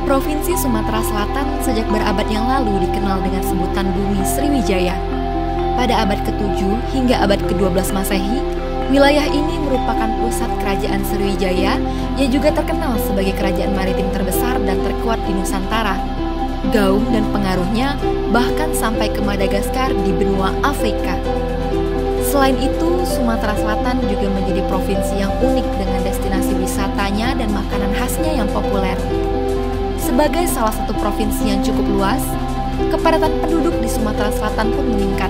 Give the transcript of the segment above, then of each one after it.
Provinsi Sumatera Selatan sejak berabad yang lalu dikenal dengan sebutan Bumi Sriwijaya. Pada abad ke-7 hingga abad ke-12 Masehi, wilayah ini merupakan pusat kerajaan Sriwijaya yang juga terkenal sebagai kerajaan maritim terbesar dan terkuat di Nusantara. Gaung dan pengaruhnya bahkan sampai ke Madagaskar di benua Afrika. Selain itu, Sumatera Selatan juga menjadi provinsi yang unik dengan destinasi wisatanya dan makanan khasnya yang populer. Sebagai salah satu provinsi yang cukup luas, kepadatan penduduk di Sumatera Selatan pun meningkat.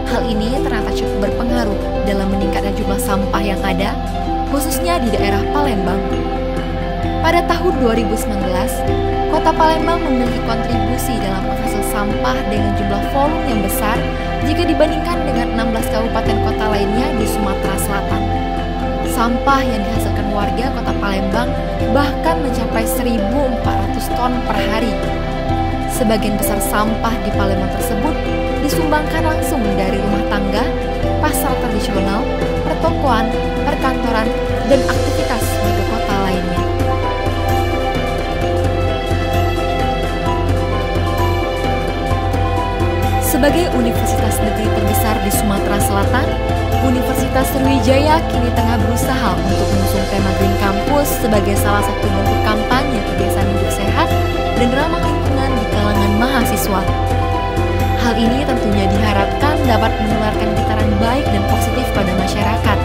Hal ini ternyata cukup berpengaruh dalam meningkatnya jumlah sampah yang ada, khususnya di daerah Palembang. Pada tahun 2019, Kota Palembang memiliki kontribusi dalam penghasil sampah dengan jumlah volume yang besar jika dibandingkan dengan 16 kabupaten kota lainnya di Sumatera Selatan. Sampah yang dihasilkan warga Kota Palembang bahkan mencapai 1.400 ton per hari. Sebagian besar sampah di Palembang tersebut disumbangkan langsung dari rumah tangga, pasar tradisional, pertokoan, perkantoran, dan aktivitas warga kota lainnya. Sebagai universitas negeri terbesar di Sumatera Selatan, Universitas Sriwijaya kini tengah berusaha untuk mengusung tema Green Campus sebagai salah satu bentuk kampanye kebiasaan hidup sehat dan ramah lingkungan di kalangan mahasiswa. Hal ini tentunya diharapkan dapat menularkan getaran baik dan positif pada masyarakat.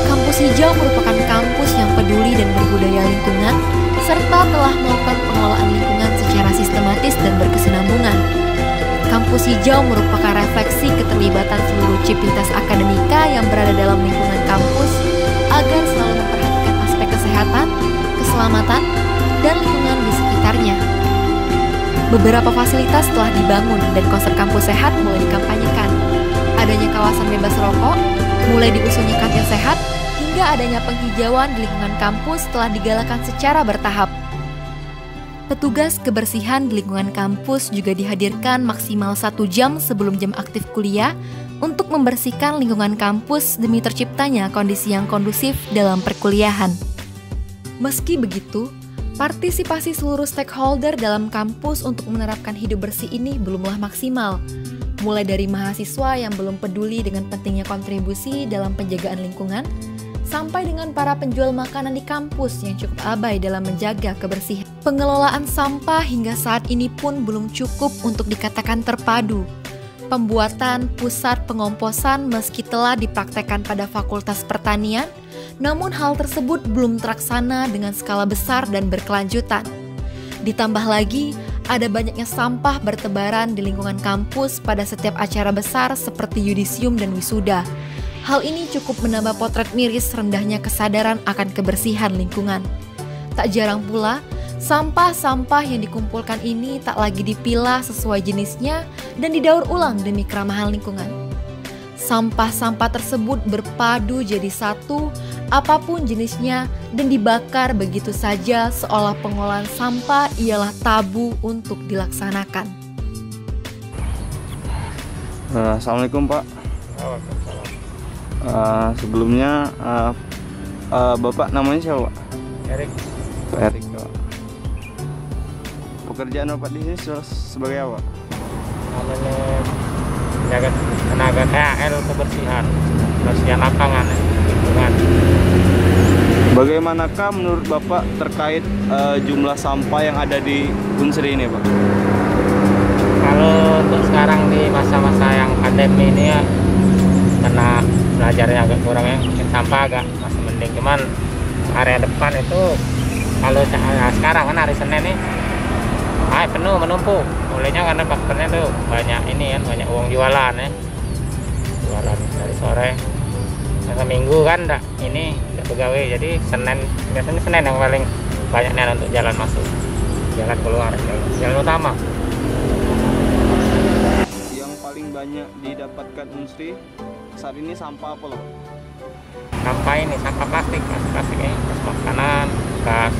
Kampus Hijau merupakan kampus yang peduli dan berbudaya lingkungan, serta telah melakukan pengelolaan lingkungan secara sistematis dan berkesinambungan. Kampus Hijau merupakan refleksi keterlibatan seluruh civitas akademika yang berada dalam lingkungan kampus agar selalu memperhatikan aspek kesehatan, keselamatan, dan lingkungan di sekitarnya. Beberapa fasilitas telah dibangun dan konsep kampus sehat mulai dikampanyekan. Adanya kawasan bebas rokok, mulai diusulnya kantin sehat, hingga adanya penghijauan di lingkungan kampus telah digalakan secara bertahap. Petugas kebersihan di lingkungan kampus juga dihadirkan maksimal 1 jam sebelum jam aktif kuliah untuk membersihkan lingkungan kampus demi terciptanya kondisi yang kondusif dalam perkuliahan. Meski begitu, partisipasi seluruh stakeholder dalam kampus untuk menerapkan hidup bersih ini belumlah maksimal. Mulai dari mahasiswa yang belum peduli dengan pentingnya kontribusi dalam penjagaan lingkungan, sampai dengan para penjual makanan di kampus yang cukup abai dalam menjaga kebersihan. Pengelolaan sampah hingga saat ini pun belum cukup untuk dikatakan terpadu. Pembuatan pusat pengomposan meski telah dipraktekkan pada Fakultas Pertanian, namun hal tersebut belum terlaksana dengan skala besar dan berkelanjutan. Ditambah lagi, ada banyaknya sampah bertebaran di lingkungan kampus pada setiap acara besar seperti yudisium dan wisuda. Hal ini cukup menambah potret miris rendahnya kesadaran akan kebersihan lingkungan. Tak jarang pula, sampah-sampah yang dikumpulkan ini tak lagi dipilah sesuai jenisnya dan didaur ulang demi keramahan lingkungan. Sampah-sampah tersebut berpadu jadi satu, apapun jenisnya, dan dibakar begitu saja seolah pengolahan sampah ialah tabu untuk dilaksanakan. Assalamualaikum Pak. Sebelumnya Bapak namanya siapa Pak? Erik. Pak Erik Pak. Pekerjaan Bapak di sini sebagai apa? Namanya menjaga tenaga KL kebersihan lapangan lingkungan. Bagaimanakah menurut Bapak terkait jumlah sampah yang ada di Unsri ini Pak? Kalau untuk sekarang di masa-masa yang pandemi ini ya, karena belajarnya agak kurang ya, sampah agak masih mending. Cuman area depan itu kalau sekarang kan hari Senin nih penuh menumpuk. Mulainya karena faktornya tuh banyak ini kan, banyak uang jualan ya. Jualan dari sore sampai Minggu kan enggak pegawai. Jadi biasanya Senin yang paling banyaknya untuk jalan masuk, jalan keluar, jalan utama. Yang paling banyak didapatkan Unsri saat ini sampah apa loh? Sampah ini, sampah plastik ini, bekas makanan, bekas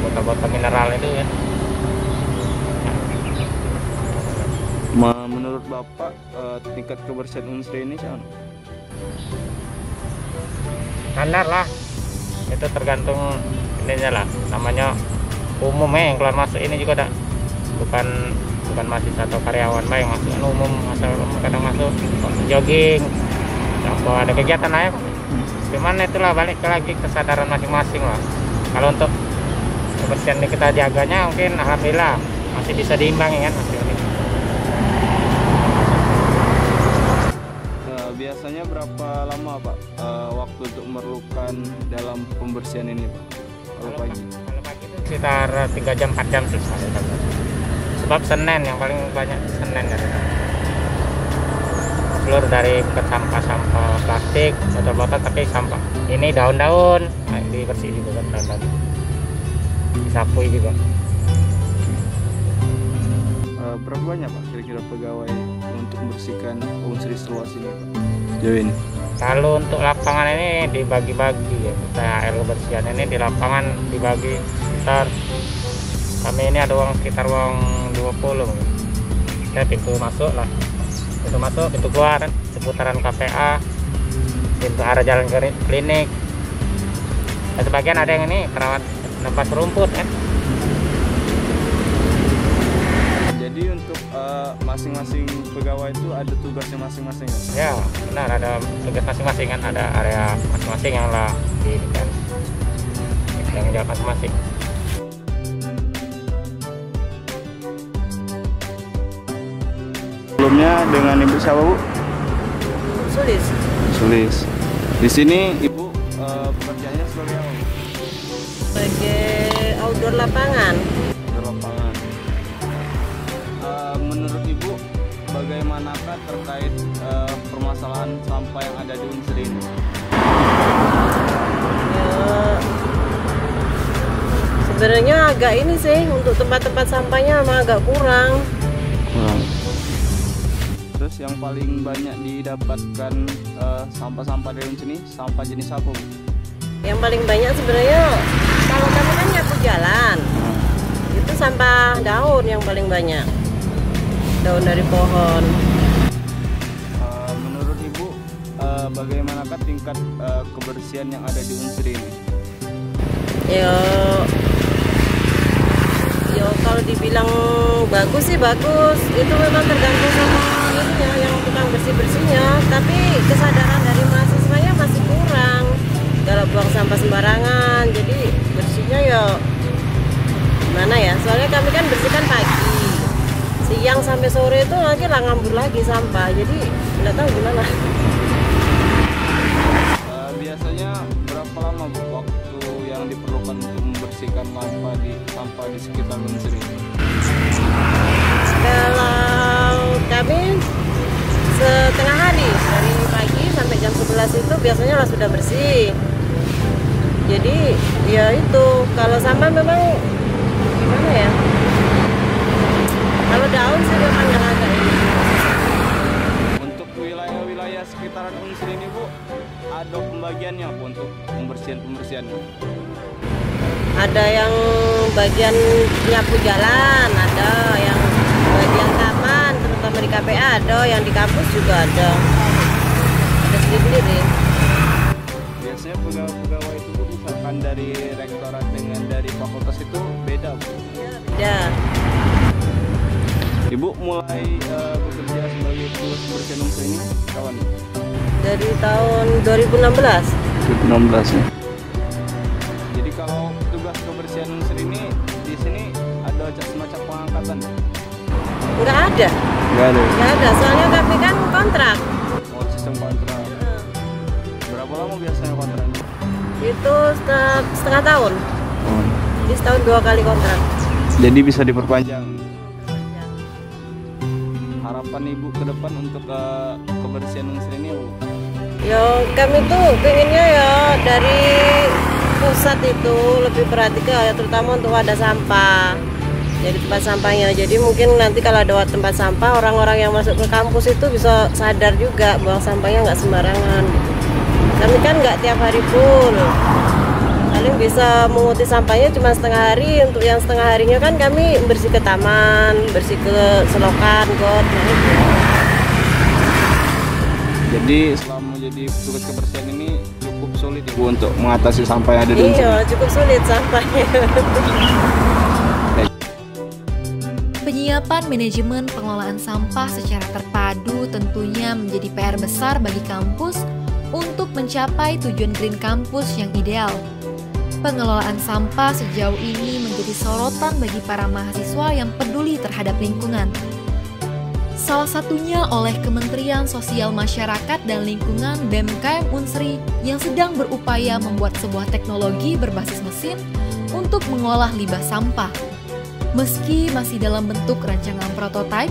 botol-botol mineral itu ya. Menurut Bapak tingkat kebersihan Unsri ini siapa? Standar lah, itu tergantung ininya lah, namanya umum yang keluar masuk ini juga ada, bukan mahasiswa atau karyawan baik masuk umum, asal kadang masuk jogging, kalau ada kegiatan aja. Cuman itulah balik lagi kesadaran masing-masing lah. Kalau untuk kebersihan ini kita jaganya mungkin alhamdulillah masih bisa diimbangi kan masih ini. Biasanya berapa lama Pak waktu untuk memerlukan dalam pembersihan ini Pak? Kalau pagi itu sekitar 3 jam 4 jam selesai. Sebab Senin yang paling banyak Senin ya. Seluruh dari sampah plastik, botol-botol, tapi sampah ini daun-daun dibersih juga kan, daun-daun disapui juga. Berapa banyak Pak kira-kira pegawai untuk membersihkan Unsri seluas ini Pak? Jauh ini. Kalau untuk lapangan ini dibagi-bagi ya, kayak kebersihan ini di lapangan dibagi sekitar, kami ini ada sekitar 20 mungkin. Ya, pintu masuk lah, pintu masuk, pintu keluar, seputaran KPA, pintu arah jalan ke klinik. Dan sebagian ada yang ini perawat tempat rumput kan. Jadi untuk masing-masing pegawai itu ada tugasnya masing-masing ya? Ya benar, ada tugas masing-masing kan, ada area masing-masing yang lah di kan, yang jawab masing-masing. Sebelumnya dengan Ibu siapa Bu? Sulis. Di sini Ibu pekerjaannya sebagai apa? Sebagai outdoor lapangan. Menurut Ibu bagaimanakah terkait permasalahan sampah yang ada di Unsri ini? Ya, sebenarnya agak ini sih, untuk tempat-tempat sampahnya emang agak kurang. Terus yang paling banyak didapatkan sampah-sampah dari Unsri ini sampah jenis apa Bu? Yang paling banyak sebenarnya kalau kami kan nyapu jalan, itu sampah daun yang paling banyak, daun dari pohon. Menurut Ibu bagaimanakah tingkat kebersihan yang ada di Unsri ini? Yo kalau dibilang bagus sih bagus, itu memang tergantung sama ininya, yang tukang bersih-bersihnya, tapi kesadaran dari mahasiswanya masih kurang. Kalau buang sampah sembarangan, jadi bersihnya ya gimana ya, soalnya kami kan bersihkan pagi, siang sampai sore itu nanti lah ngambur lagi sampah, jadi nggak tahu gimana. Biasanya berapa lama Bu waktu yang diperlukan untuk membersihkan sampah di sekitar Unsri? Kalau kami setengah hari, dari pagi sampai jam 11 itu biasanya lah sudah bersih. Jadi ya itu, kalau sampah memang gimana ya, kalau daun sih memang yang agak ini. Untuk wilayah-wilayah sekitaran Unsri ini Bu, ada pembagiannya Bu untuk pembersihan-pembersihannya? Ada yang bagian nyapu jalan, ada yang bagian taman, terutama di KPA, ada yang di kampus juga ada sendiri. Biasanya pegawai itu Bu, misalkan dari rektorat dengan dari fakultas itu beda Bu? Beda. Ibu mulai bekerja sebagai petugas kebersihan Unsri ini kapan? Dari tahun 2016. 2016 ya. Jadi kalau tugas kebersihan Unsri ini di sini ada semacam pengangkatan? Nggak ada. Nggak ada. Nggak ada, soalnya kami kan kontrak. Oh, sistem kontrak. Berapa lama biasanya kontraknya? Itu setengah tahun. Oh. Jadi setahun 2 kali kontrak. Jadi bisa diperpanjang. Harapan Ibu ke depan untuk kebersihan Unsri ini Bu? Ya kami tuh pengennya ya dari pusat itu lebih perhatikan ya, terutama untuk wadah sampah, jadi tempat sampahnya. Jadi mungkin nanti kalau ada tempat sampah, orang-orang yang masuk ke kampus itu bisa sadar juga buang sampahnya nggak sembarangan. Kami kan nggak tiap hari full, paling bisa menguti sampahnya cuma setengah hari. Untuk yang setengah harinya kan kami bersih ke taman, bersih ke selokan, got. Jadi selama jadi petugas kebersihan ini cukup sulit ya Bu untuk mengatasi sampah yang ada di Unsri? Iya, cukup sulit sampahnya. Penyiapan manajemen pengelolaan sampah secara terpadu tentunya menjadi PR besar bagi kampus untuk mencapai tujuan Green Campus yang ideal. Pengelolaan sampah sejauh ini menjadi sorotan bagi para mahasiswa yang peduli terhadap lingkungan. Salah satunya oleh Kementerian Sosial Masyarakat dan Lingkungan BEM-KM Unsri yang sedang berupaya membuat sebuah teknologi berbasis mesin untuk mengolah limbah sampah. Meski masih dalam bentuk rancangan prototipe,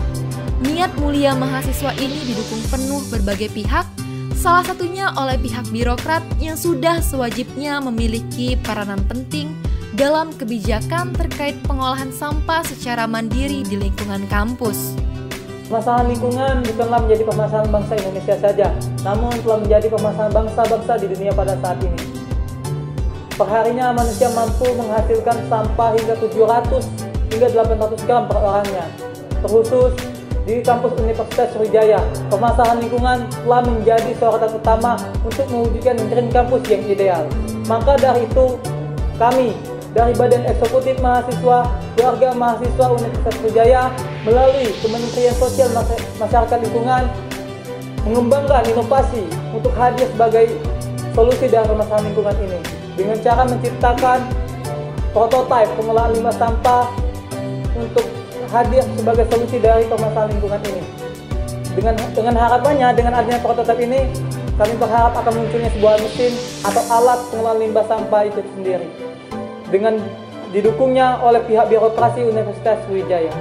niat mulia mahasiswa ini didukung penuh berbagai pihak, salah satunya oleh pihak birokrat yang sudah sewajibnya memiliki peranan penting dalam kebijakan terkait pengolahan sampah secara mandiri di lingkungan kampus. Permasalahan lingkungan bukanlah menjadi permasalahan bangsa Indonesia saja, namun telah menjadi permasalahan bangsa-bangsa di dunia pada saat ini. Perharinya manusia mampu menghasilkan sampah hingga 700 hingga 800 gram per orangnya. Terkhusus di kampus Universitas Sriwijaya, permasalahan lingkungan telah menjadi sorotan utama untuk mewujudkan Green Campus yang ideal. Maka dari itu, kami dari Badan Eksekutif Mahasiswa, Keluarga Mahasiswa Universitas Sriwijaya melalui Kementerian Sosial Masyarakat Lingkungan mengembangkan inovasi untuk hadir sebagai solusi dari permasalahan lingkungan ini dengan cara menciptakan prototipe pengelolaan limbah sampah untuk hadir sebagai solusi dari permasalahan lingkungan ini. Dengan harapannya, dengan adanya prototipe ini, kami berharap akan munculnya sebuah mesin atau alat pengelolaan limbah sampah itu sendiri, dengan didukungnya oleh pihak birokrasi Universitas Sriwijaya.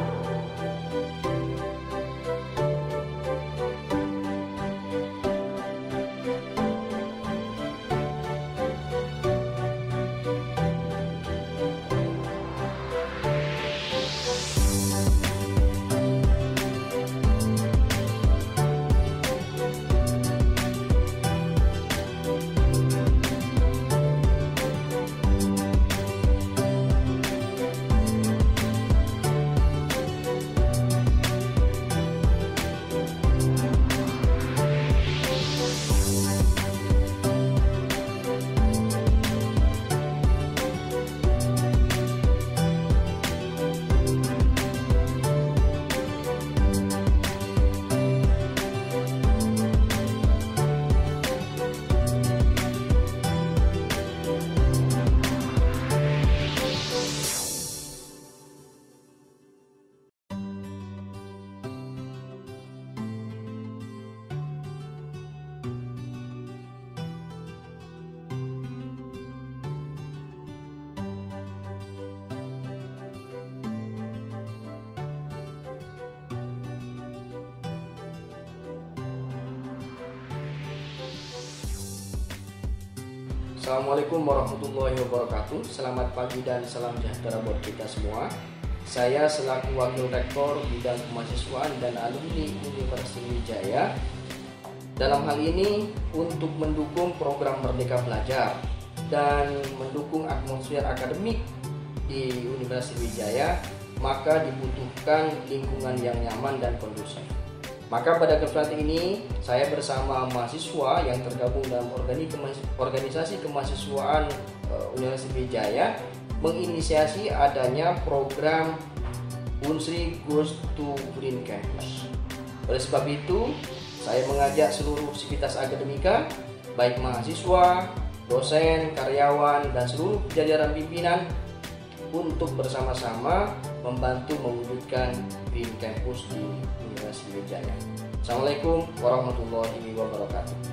Assalamualaikum warahmatullahi wabarakatuh. Selamat pagi dan salam sejahtera buat kita semua. Saya selaku Wakil Rektor Bidang Kemahasiswaan dan Alumni Universitas Sriwijaya dalam hal ini untuk mendukung program Merdeka Belajar dan mendukung atmosfer akademik di Universitas Sriwijaya, maka dibutuhkan lingkungan yang nyaman dan kondusif. Maka pada kesempatan ini saya bersama mahasiswa yang tergabung dalam organisasi kemahasiswaan Universitas Sriwijaya menginisiasi adanya program Unsri Goes to Green Campus. Oleh sebab itu, saya mengajak seluruh sivitas akademika, baik mahasiswa, dosen, karyawan, dan seluruh jajaran pimpinan untuk bersama-sama membantu mewujudkan Green Campus di Universitas Sriwijaya. Assalamualaikum warahmatullahi wabarakatuh.